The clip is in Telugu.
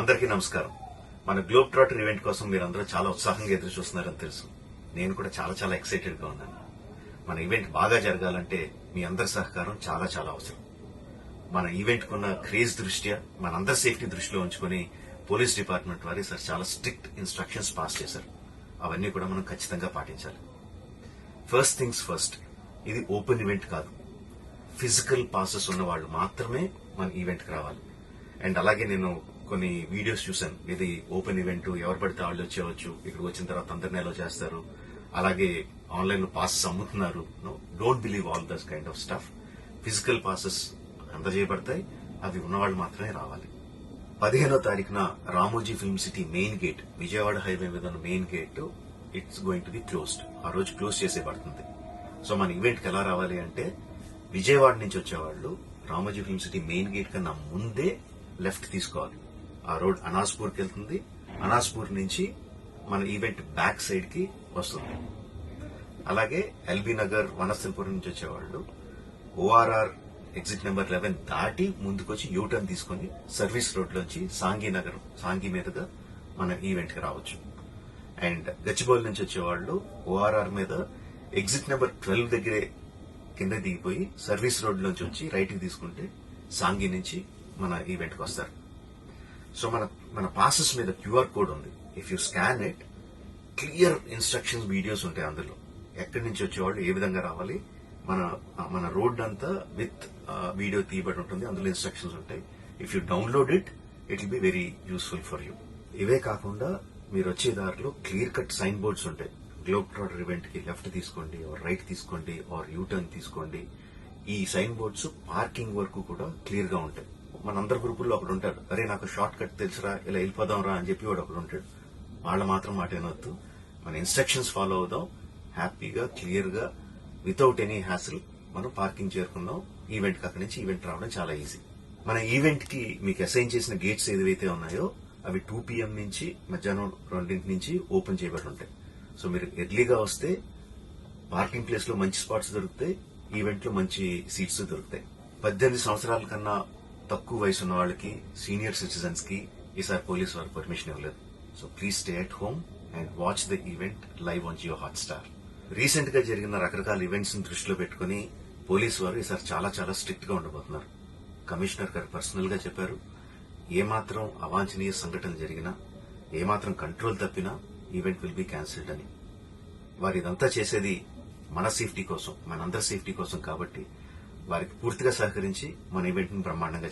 అందరికీ నమస్కారం. మన గ్లోబ్ ట్రాటర్ ఈవెంట్ కోసం మీరందరూ చాలా ఉత్సాహంగా ఎదురు చూస్తున్నారని తెలుసు. నేను కూడా చాలా ఎక్సైటెడ్ గా ఉన్నాను. మన ఈవెంట్ బాగా జరగాలంటే మీ అందరి సహకారం చాలా అవసరం. మన ఈవెంట్ కున్న క్రేజ్ దృష్ట్యా మనందరి సేఫ్టీ దృష్టిలో ఉంచుకుని పోలీస్ డిపార్ట్మెంట్ వారు సార్ చాలా స్ట్రిక్ట్ ఇన్స్ట్రక్షన్స్ పాస్ చేశారు. అవన్నీ కూడా మనం ఖచ్చితంగా పాటించాలి. ఫస్ట్ థింగ్స్ ఫస్ట్, ఇది ఓపెన్ ఈవెంట్ కాదు. ఫిజికల్ పాసెస్ ఉన్న వాళ్ళు మాత్రమే మన ఈవెంట్ కి రావాలి. అండ్ అలాగే నేను కొన్ని వీడియోస్ చూశాను. ఇది ఓపెన్ ఈవెంట్, ఎవరు పడితే వాళ్ళు వచ్చేవచ్చు, ఇక్కడికి వచ్చిన తర్వాత అందరినీ అలో చేస్తారు, అలాగే ఆన్లైన్ లో పాసెస్ అమ్ముతున్నారు. Don't believe all this kind of stuff. Physical passes అందజేయబడతాయి, అవి ఉన్నవాళ్ళు మాత్రమే రావాలి. 15వ తారీఖున Ramoji film city main gate, Vijayawada highway మీద ఉన్న main gate it's going to be closed. ఆ రోజు క్లోజ్ చేసేయబడుతుంది. సో మన ఈవెంట్ కి ఎలా రావాలి అంటే, విజయవాడ నుంచి వచ్చేవాళ్ళు Ramoji film city main gate కన్నా ముందే లెఫ్ట్ తీసుకోవాలి. ఆ రోడ్ అనాస్పూర్కి వెళ్తుంది. అనాస్పూర్ నుంచి మన ఈవెంట్ బ్యాక్ సైడ్ కి వస్తుంది. అలాగే ఎల్బీ నగర్, వనస్థలపురం నుంచి వచ్చేవాళ్ళు ఓఆర్ఆర్ ఎగ్జిట్ నెంబర్ 11 దాటి ముందుకొచ్చి యూటర్న్ తీసుకుని సర్వీస్ రోడ్ లోంచి సాంఘీ మీదుగా మన ఈవెంట్ కి రావచ్చు. అండ్ గచ్చిబౌలి నుంచి వచ్చేవాళ్ళు ఓఆర్ఆర్ మీద ఎగ్జిట్ నెంబర్ 12 దగ్గరే కింద దిగిపోయి సర్వీస్ రోడ్ లోంచి వచ్చి రైట్ కి తీసుకుంటే సాంఘీ నుంచి మన ఈవెంట్ కి వస్తారు. సో మన పాసెస్ మీద క్యూఆర్ కోడ్ ఉంది. If you scan it, clear instructions videos ఉంటాయి అందులో. ఎక్కడి నుంచి వచ్చేవాళ్ళు ఏ విధంగా రావాలి, మన రోడ్ అంతా విత్ వీడియో తీయబడి ఉంటుంది. అందులో ఇన్స్ట్రక్షన్స్ ఉంటాయి. If you download it will be very useful for you. ఇవే కాకుండా మీరు వచ్చే దారిలో క్లియర్ కట్ సైన్ బోర్డ్స్ ఉంటాయి. గ్లోబ్ ట్రాటర్ ఈవెంట్ కి లెఫ్ట్ తీసుకోండి, ఆర్ రైట్ తీసుకోండి, ఆర్ యూటర్న్ తీసుకోండి. ఈ సైన్ బోర్డ్స్ పార్కింగ్ వరకు కూడా క్లియర్ గా ఉంటాయి. మనందరి గ్రూపుల్లో ఒకడు ఉంటాడు, అరే నాకు షార్ట్ కట్ తెలుసురా, ఇలా వెళ్ళిపోదాం రా అని చెప్పి వాడు ఒకడు ఉంటాడు. వాళ్ళ మాత్రం మాట వినొద్దు. మన ఇన్స్ట్రక్షన్స్ ఫాలో అవుదాం. హ్యాపీగా, క్లియర్ గా, వితౌట్ ఎనీ హ్యాసిల్ మనం పార్కింగ్ చేరుకుందాం. ఈవెంట్ కి అక్కడి నుంచి ఈవెంట్ రావడం చాలా ఈజీ. మన ఈవెంట్ కి మీకు అసైన్ చేసిన గేట్స్ ఏదైతే ఉన్నాయో అవి 2 PM నుంచి మధ్యాహ్నం 2 నుంచి ఓపెన్ చేయబడి ఉంటాయి. సో మీరు ఎర్లీగా వస్తే పార్కింగ్ ప్లేస్ లో మంచి స్పాట్స్ దొరుకుతాయి, ఈవెంట్ లో మంచి సీట్స్ దొరుకుతాయి. 18 సంవత్సరాల కన్నా తక్కువ వయసు ఉన్న వాళ్ళకి, సీనియర్ సిటిజన్స్ కి ఈసారి పోలీసు వారు పర్మిషన్ ఇవ్వలేదు. So please stay at home and watch the event live on Jio Hotstar. Recent గా జరిగిన రకరకాల ఈవెంట్స్ ని దృష్టిలో పెట్టుకుని పోలీసు వారు ఈసారి చాలా స్ట్రిక్ట్ గా ఉండబోతున్నారు. కమిషనర్ గారు పర్సనల్ గా చెప్పారు, ఏమాత్రం అవాంఛనీయ సంఘటన జరిగినా, ఏమాత్రం కంట్రోల్ తప్పినా ఈవెంట్ విల్ బి క్యాన్సిల్డ్ అని. వారు ఇదంతా చేసేది మన సేఫ్టీ కోసం, మనందరి సేఫ్టీ కోసం కాబట్టి వారికి పూర్తిగా సహకరించి మన ఈవెంట్ ని బ్రహ్మాండంగా